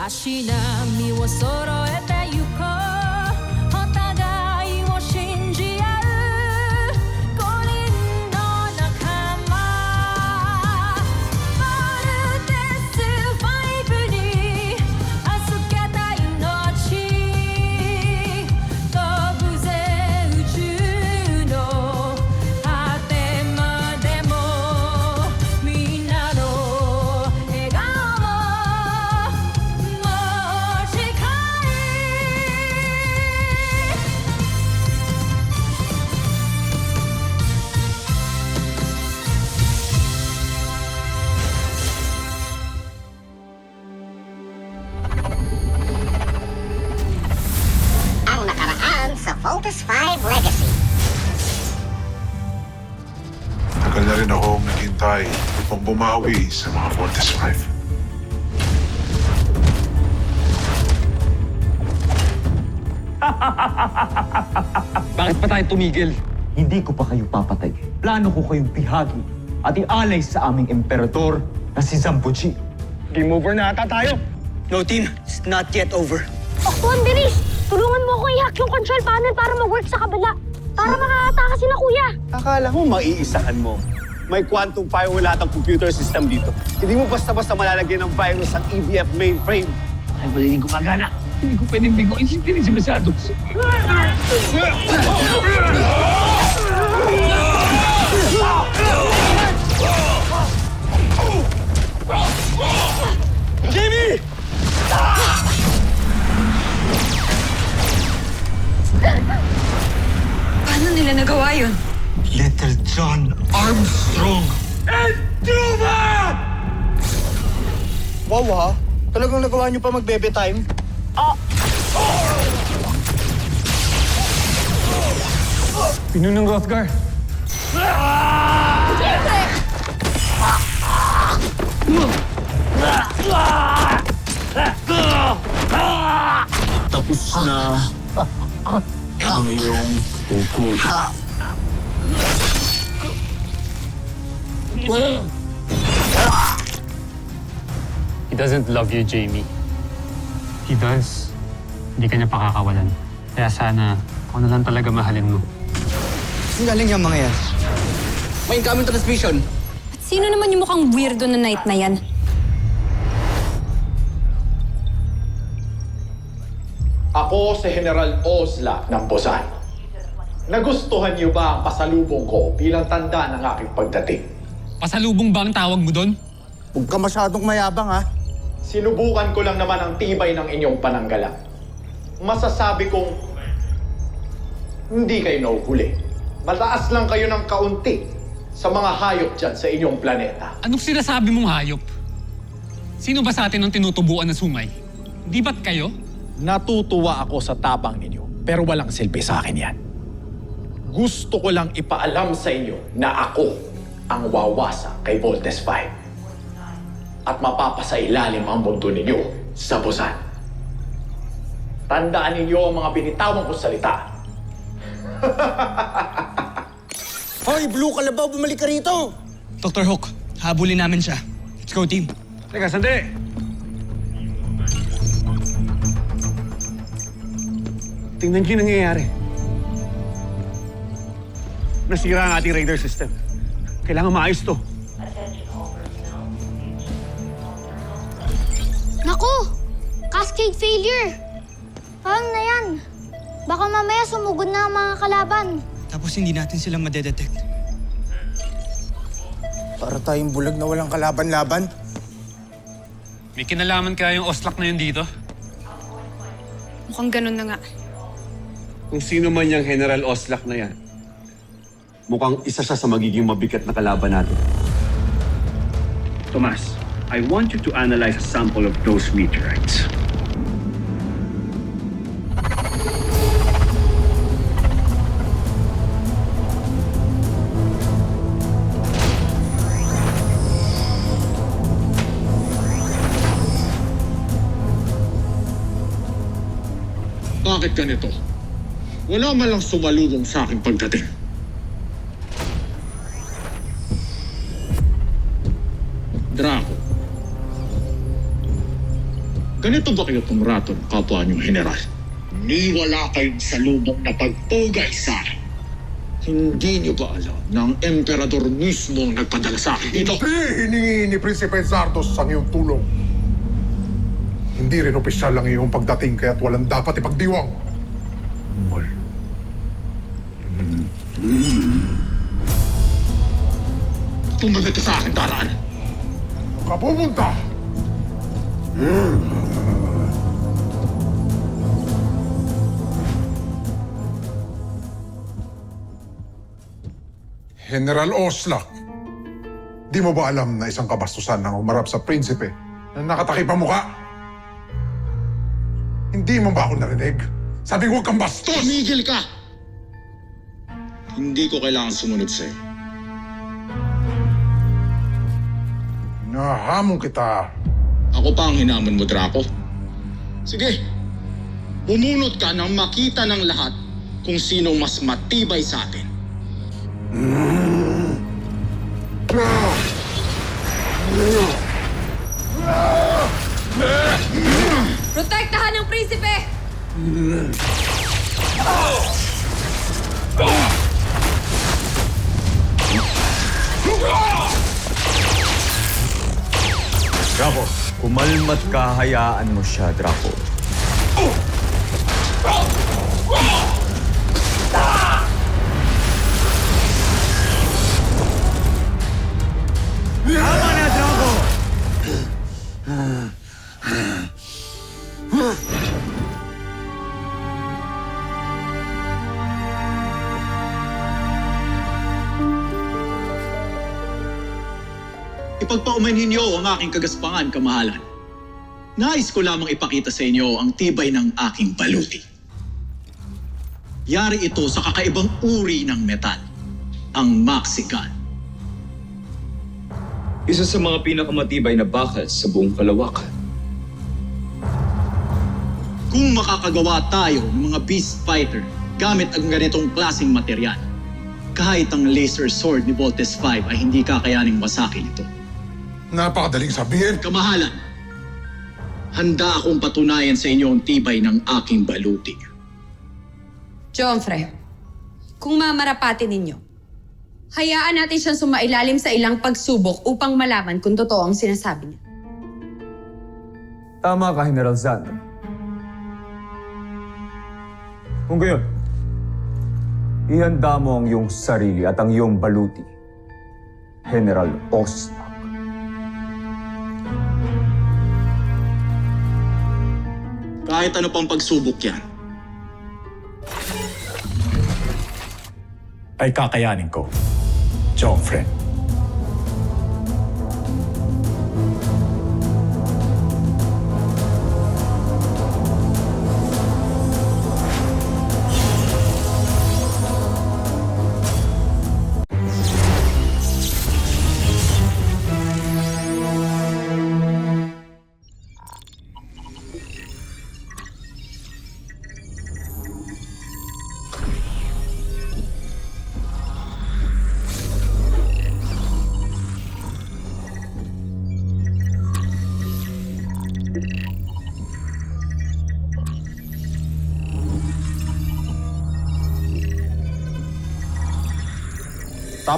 しなみを揃えてゆこうお互いを信じ合う5人の仲間まるでスファイブに預けた命飛ぶぜ宇宙の果てまでもみんなの笑顔も持ち帰Ang nakaraan sa Voltes 5 Legacy. Tagal na rin akong naghintay upang bumawi sa mga Voltes 5. Bakit pa tayo tumigil? Hindi ko pa kayo papatay. Plano ko kayong pihagi at ialay sa aming emperador na si Zambuchi. Game over na ata tayo. No, team. It's not yet over. Oktuan, bilis! Tulungan mo ako i-hack yung control panel para mag-work sa kabila. Para makakataka sila, kuya. Akala mo maiisahan mo. May quantum firewall lahat ang computer system dito. Hindi mo basta-basta malalagyan ng virus ang EVF mainframe. Ay, wala hindi gumagana. Hindi ko pwedeng bigoin si Teresa Masyado. Jamie! Paano nila nagawa yun? Little John Armstrong! Wow, ha? Talagang nagawa niyo pa mag-bebe time? Pinunong Rothgar. Tapos na ang iyong pupul. He doesn't love you, Jamie. He does. Hindi ka niya pakakawalan. Kaya sana, ako na lang talaga mahalin mo. Ang galing yung mga yan. May incoming transmission. At sino naman yung mukhang weirdo na night na yan? Ako si General Ozla ng Busan. Nagustuhan niyo ba ang pasalubong ko bilang tanda ng aking pagdating? Pasalubong ba ang tawag mo doon? Huwag ka masyadong mayabang, ha? Sinubukan ko lang naman ang tibay ng inyong pananggalang. Masasabi kong hindi kayo nahuhuli. Mataas lang kayo ng kaunti sa mga hayop dyan sa inyong planeta. Anong sinasabi mong hayop? Sino ba sa atin ang tinutubuan na sungay? Di ba't kayo? Natutuwa ako sa tapang ninyo, pero walang silbi sa akin yan. Gusto ko lang ipaalam sa inyo na ako ang wawasa kay Voltes 5. At mapapasailalim ang mundo ninyo sa Busan. Tandaan ninyo ang mga binitawan kong salita. Hoy, Blue Kalabaw, bumalik ka rito! Dr. Hook, habulin namin siya. Let's go, team. Teka, sandali! Tingnan niyo yung nangyayari. Nasira ang ating radar system. Kailangan maayos to. Naku! Cascade failure! Paano na yan? Baka mamaya sumugod na ang mga kalaban. Tapos hindi natin sila madedetect. Para tayong bulag na walang kalaban-laban. May kinalaman kaya yung oslak na yun dito? Mukhang ganun na nga. Kung sino man yung General Oslak na yan, mukhang isa siya sa magiging mabigat na kalaban natin. Tomas, I want you to analyze a sample of those meteorites. Bakit ganito? Wala man lang sumalubong sa aking pagdating. Draco. Ganito ba kayo tumrato ng kapwa niyong general? Ni wala kayong salubong na pagpugay sa akin. Hindi niyo ba alam na ang emperador mismo ang nagpadala sa akin dito? Hindi hiningi ni Prinsipe Zardos ang iyong tulong. Hindi rin opisyal ang iyong pagdating kaya't walang dapat ipagdiwang. Tumagat ka sa akin, Taran! Kapupunta! General Oslak, di mo ba alam na isang kabastusan ang umarap sa prinsipe na nakatakip ang muka? Hindi mo ba ako narinig? Sabi ko, huwag kang bastos! Tumigil ka! Hindi ko kailangan sumunod sa'yo. Nahamon kita. Ako pa ang hinamon mo, Draco. Sige, bumunot ka nang makita ng lahat kung sinong mas matibay sa atin. Protektahan ng prinsipe! Draco, kumalmat ka, hayaan mo siya, Draco. Tama na, Draco! Ipagpaumanhin niyo ang aking kagaspangan, kamahalan. Nais ko lamang ipakita sa inyo ang tibay ng aking baluti. Yari ito sa kakaibang uri ng metal, ang Maxican. Isa sa mga pinakamatibay na bakal sa buong kalawakan. Kung makakagawa tayo ng mga beast fighter gamit ang ganitong klaseng material, kahit ang laser sword ni Voltes 5 ay hindi kakayaning masakin ito. Napakadaling sabihin. Kamahalan, handa akong patunayan sa inyo ang tibay ng aking baluti. Joffre, kung mamarapatin ninyo, hayaan natin siyang sumailalim sa ilang pagsubok upang malaman kung totoo ang sinasabi niya. Tama ka, General Zan. Kung gayon, ihanda mo ang iyong sarili at ang iyong baluti, General Oslak. Kahit ano pang pagsubok yan, Ay kakayanin ko, Joffre.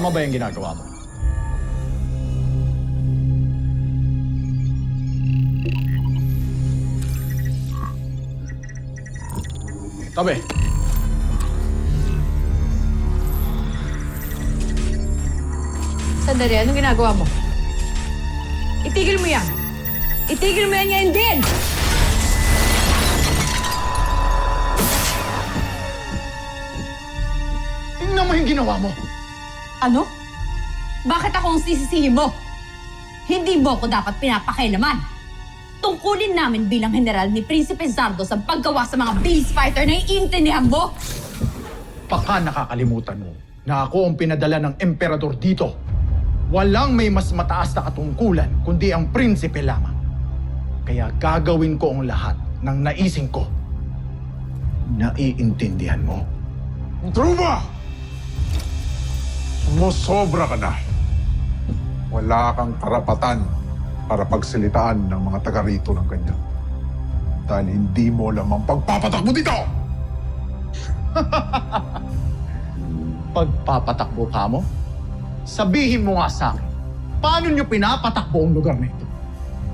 tama ba yung ginagawa mo? Tabi. Sandali, anong ginagawa mo? Itigil mo yan! Itigil mo yan ngayon din! Tingnan mo yung ginawa mo. Ano? Bakit ako ang sisisihin mo? Hindi mo ako dapat pinapakailaman. Tungkulin namin bilang general ni Prinsipe Zardos ang paggawa sa mga beast fighter na iintindihan mo. Baka nakakalimutan mo na ako ang pinadala ng emperador dito. Walang may mas mataas na katungkulan kundi ang prinsipe lamang. Kaya gagawin ko ang lahat ng naising ko. Naiintindihan mo? Truba! Sumusobra ka na. Wala kang karapatan para pagsalitaan ng mga taga rito ng ganyan. Dahil hindi mo alam ang pagpapatakbo dito! Pagpapatakbo ka mo? Sabihin mo nga sa akin, paano nyo pinapatakbo ang lugar na ito?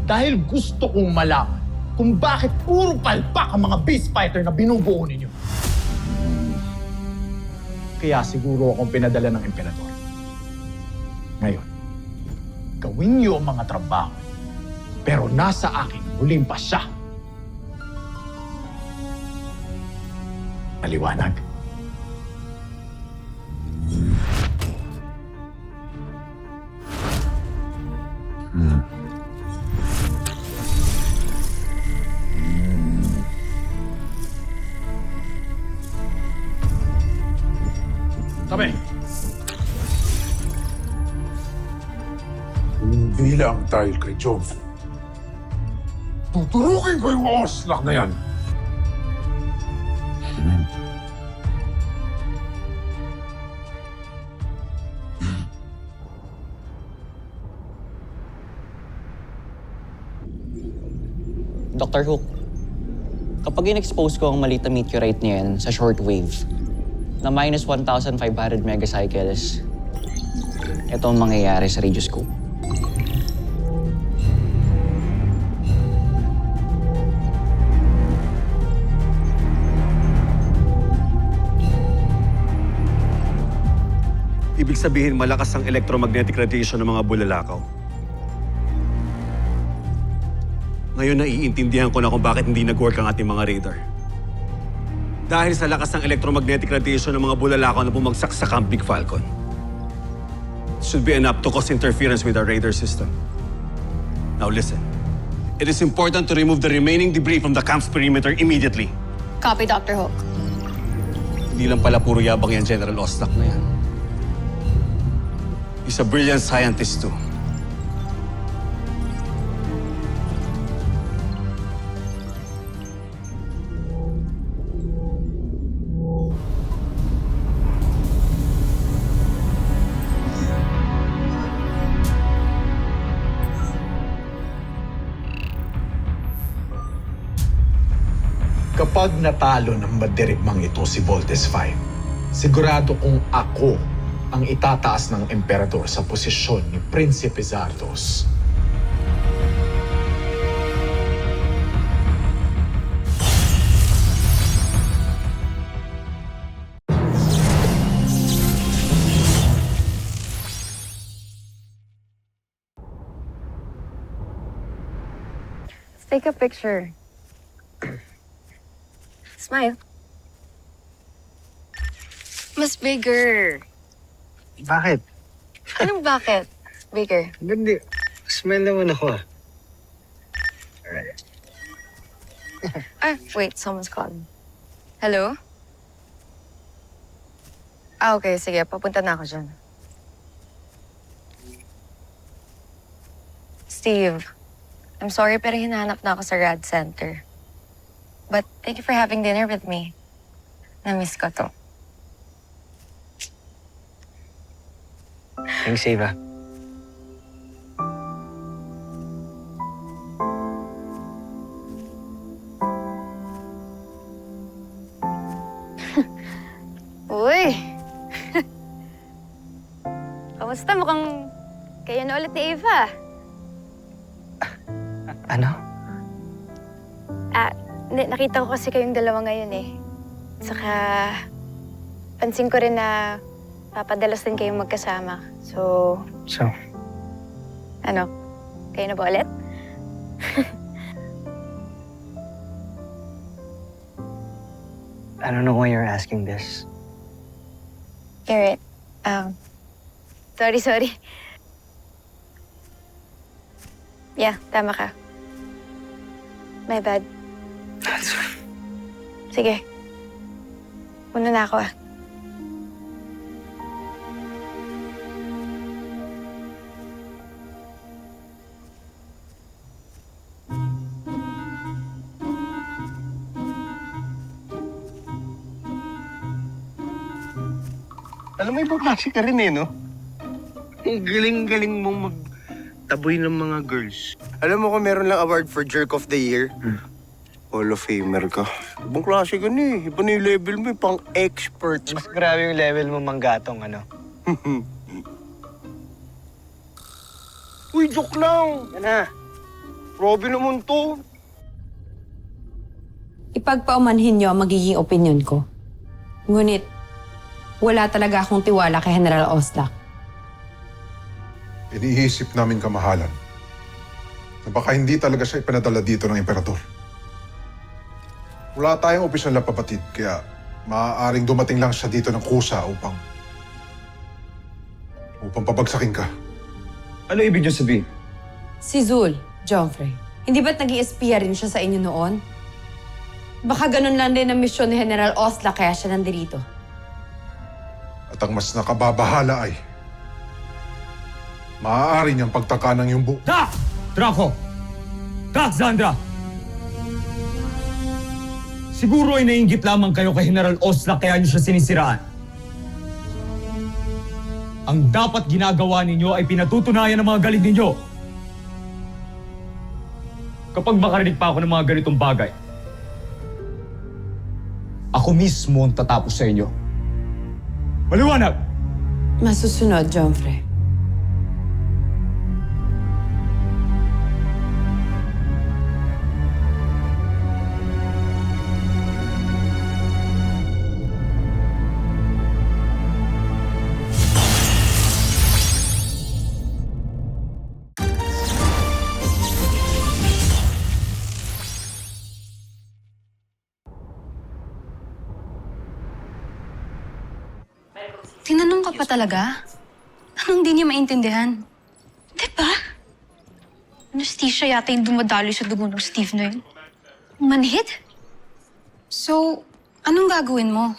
Dahil gusto kong malaman kung bakit puro palpak ang mga beast fighter na binubuo ninyo. Kaya siguro akong pinadala ng emperador. Ngayon, gawin niyo ang mga trabaho. Pero nasa akin, huling pa siya. Maliwanag. Tabi! Hindi lang dahil kay Jove. Tuturukin ko yung oslak na yan. Dr. Hook, kapag in-expose ko ang maliit na meteorite na yan sa shortwave na minus 1,500 megacycles, ito ang mangyayari sa radioscope. Ibig sabihin malakas ang electromagnetic radiation ng mga bulalakaw. Ngayon naiintindihan ko na kung bakit hindi nag-work ang ating mga radar. Dahil sa lakas ng electromagnetic radiation ng mga bulalakaw na bumagsak sa Camp Big Falcon. It should be enough to cause interference with our radar system. Now listen. It is important to remove the remaining debris from the camp's perimeter immediately. Copy, Dr. Hook. Hindi lang pala puro yabang yan, General Ostak na yan. He's a brilliant scientist too. Kapag natalo ng madirigmang ito si Voltes 5, sigurado kong ako ang itataas ng emperador sa posisyon ni Prinsipe Zardos. Let's take a picture. Smile. Mas bigger. Bakit? Anong bakit? Bigger. Hindi. Smile naman ako ah. Alright. Wait, someone's calling. Hello? Okay, sige. Papunta na ako dyan. Steve, I'm sorry pero hinahanap na ako sa Rad Center. But thank you for having dinner with me. Na-miss ko to. Thanks, Ava. Uy! Kamusta? Mukhang kayo na ulit ni Ava. Ano? Nakita ko kasi kayong dalawa ngayon eh. Saka, pansin ko rin na papadalas din kayong magkasama. So, ano? Kayo na ba ulit? I don't know why you're asking this. Garrett, sorry. Yeah, tama ka. My bad. Sige. Muna na ako ah. Alam mo, ibang klase ka rin eh, no? Ang galing-galing mong magtaboy ng mga girls. Alam mo kung meron lang award for Jerk of the Year? Hall of Famer ka. Ibang klase ka na eh. Iba na yung level mo, pang expert. Mas grabe yung level mo, manggatong, ano? Uy, joke lang. Yan na. Grabe naman to. Ipagpaumanhin niyo ang magiging opinion ko. Ngunit, wala talaga akong tiwala kay General Oslak. Iniisip namin kamahalan na baka hindi talaga siya ipinadala dito ng emperador. Wala tayong opisyal na papatid, kaya maaaring dumating lang siya dito ng kusa upang pabagsakin ka. Ano ibig niyo sabihin? Si Zul, Joffrey, hindi ba't nag-i-espiya rin siya sa inyo noon? Baka ganun lang din ang misyon ni General Oslak kaya siya nandito. At ang mas nakababahala ay maaari niyang pagtaka ng iyong buo. Draco! Zandra! Siguro ay naiinggit lamang kayo kay General Oslak kaya niyo siya sinisiraan. Ang dapat ginagawa ninyo ay pinatutunayan ng mga galit ninyo. Kapag makarinig pa ako ng mga ganitong bagay, ako mismo ang tatapos sa inyo. Maliwanag! Masusunod, Joffrey. Tinanong ka pa talaga? Anong di niya maintindihan? Diba? Anesthesia yata yung dumadaloy sa dugo ng Steve na yun. Manhid? So, anong gagawin mo?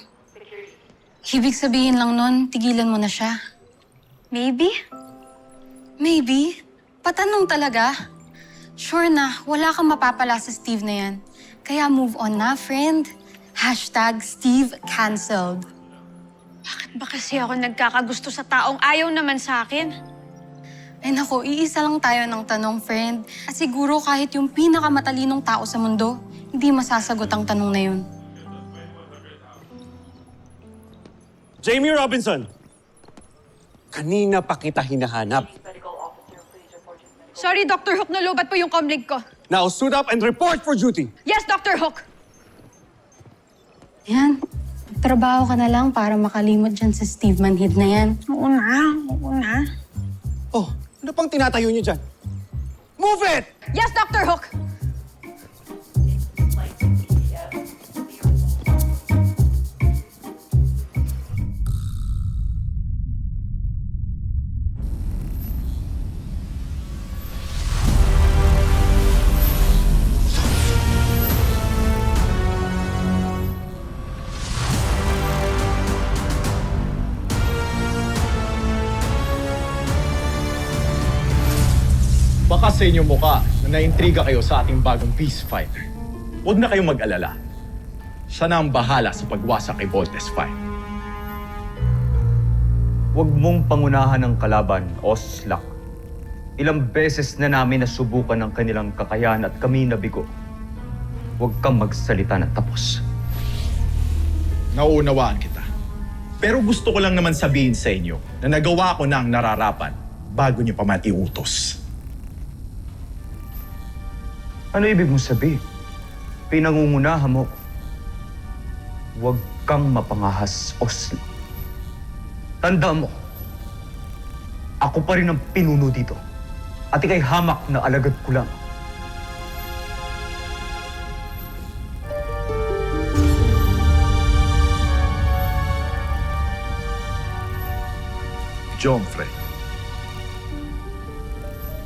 Ibig sabihin lang nun, tigilan mo na siya. Maybe? Maybe? Patanong talaga? Sure na, wala kang mapapala sa Steve na yan. Kaya move on na, friend. #Steve cancelled. Bakit ba kasi ako nagkakagusto sa taong ayaw naman sa akin? Ay nako, iisa lang tayo ng tanong, friend. At siguro kahit yung pinakamatalinong tao sa mundo, hindi masasagot ang tanong na yun. Jamie Robinson! Kanina pa kita hinahanap. Sorry, Dr. Hook, nalubat po yung comlink ko. Now suit up and report for duty! Yes, Dr. Hook! Yan. Trabaho ka na lang para makalimot dyan sa Steve Manhid na yan. Oo na. Oh, ano pang tinatayo niyo dyan? Move it! Yes, Dr. Hook! Baka sa inyong mukha na naintriga kayo sa ating bagong peace fighter. Huwag na kayong mag-alala. Siya na ang bahala sa pagwasak kay Voltes 5. Huwag mong pangunahan ang kalaban, Oslak. Ilang beses na namin nasubukan ang kanilang kakayahan at kami nabigo. Huwag kang magsalita na tapos. Nauunawaan kita. Pero gusto ko lang naman sabihin sa inyo na nagawa ko na ang nararapat bago niyo pa matiutos. Ano ibig mo sabihin? Pinangungunahan mo. Huwag kang mapangahas, Oslak. Tandaan mo, ako pa rin ang pinuno dito. At ika'y hamak na alagad ko lang. Joffrey,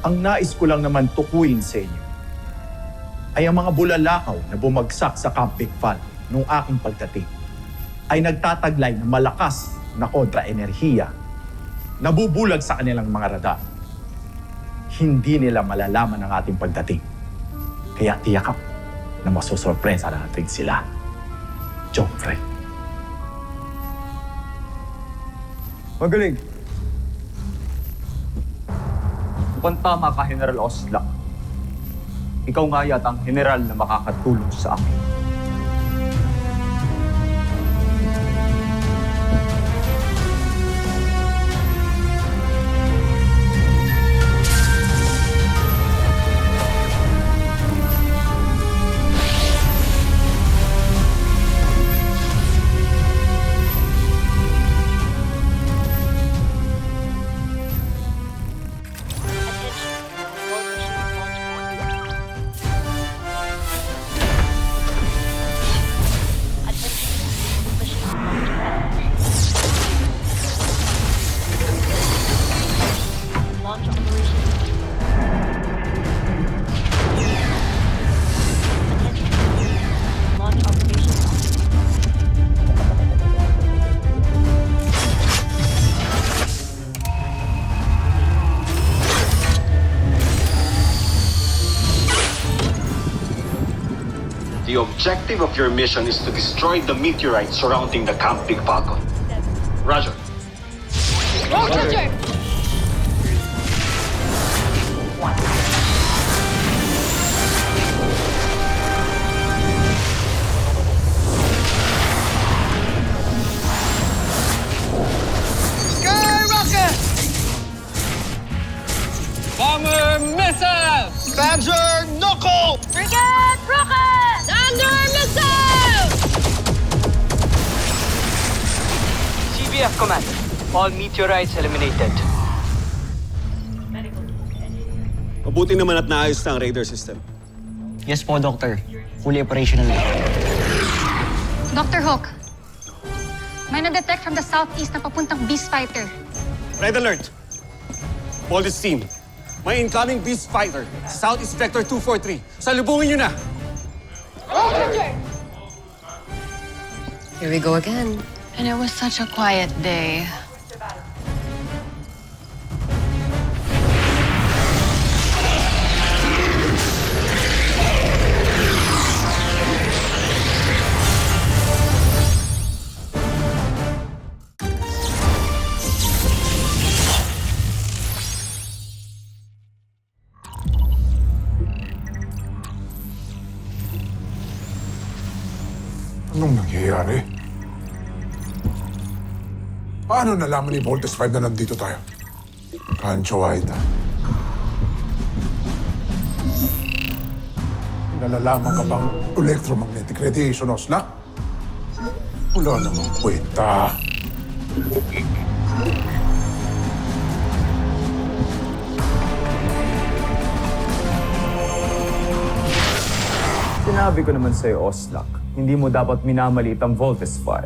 ang nais ko lang naman tukuyin sa inyo ay ang mga bulalakaw na bumagsak sa Camp Big Falcon noong aking pagdating ay nagtataglay ng malakas na kontra-enerhiya, nabubulag sa kanilang mga radar. Hindi nila malalaman ang ating pagdating. Kaya tiyakap na masusurpresa natin sila. Joffrey. Magaling. Mukhang tama ka, General Oslak. ikaw nga yata ang general na makakatulong sa akin. The objective of your mission is to destroy the meteorite surrounding the Camp Big Falcon. Roger. Roger! Skyrocket! Bomber missile! Badger knuckle! Frigate rocket! Thunder missile! CBF Command. All meteorites eliminated. Mabuti naman at naayos na ang radar system. Yes po, Doctor. Fully operational na. Dr. Hook, may na-detect from the southeast na papuntang Beast Fighter. Red alert! Police team, may incoming Beast Fighter. Southeast Vector 243. Salubungin nyo na! Here we go again. And it was such a quiet day. Anong nangyayari? Paano nalaman ni Voltes 5 na nandito tayo? Kancho Aida. Nalalaman ka bang electromagnetic radiation, Osla? Wala namang kwenta. Sinabi ko naman sa'yo, Oslak, hindi mo dapat minamalit ang Voltes 5.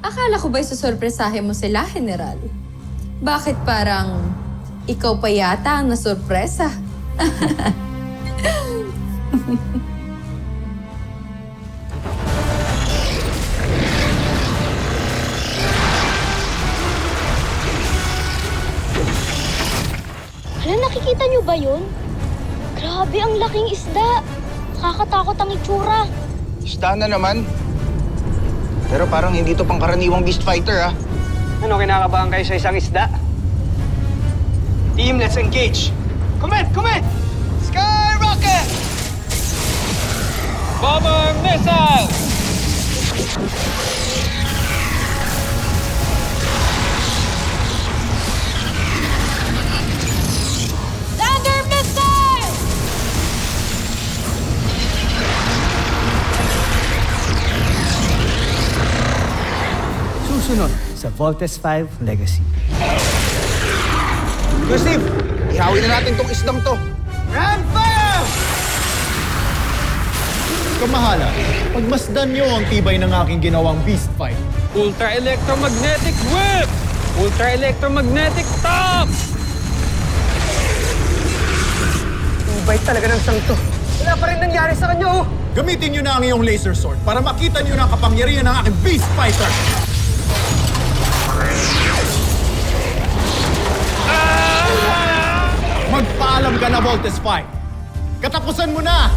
Akala ko ba'y susurpresahin mo sila, General? Bakit parang ikaw pa yata ang nasurpresa? Hala, nakikita niyo ba yun? Grabe, ang laking isda. Nakakatakot ang itsura. Isda na naman. Pero parang hindi to pangkaraniwang beast fighter, ah. Ano, kinakabahan kayo sa isang isda? Team, let's engage! Commit! Commit! Skyrocket! Bomber missile! Thunder missile! Susunod sa Voltes 5 Legacy. Go, Steve! Ihawin na natin tong isdang to. Grand fire! Kamahala, pagmasdan niyo ang tibay ng aking ginawang beast fight. Ultra electromagnetic whip! Ultra electromagnetic top! Tibay talaga ng sangto. Wala pa rin nangyari sa kanya, oh! Gamitin niyo na ang iyong laser sword para makita niyo na ang kapangyarihan ng aking beast fighter. Magpaalam ka na, Voltes 5. Katapusan mo na!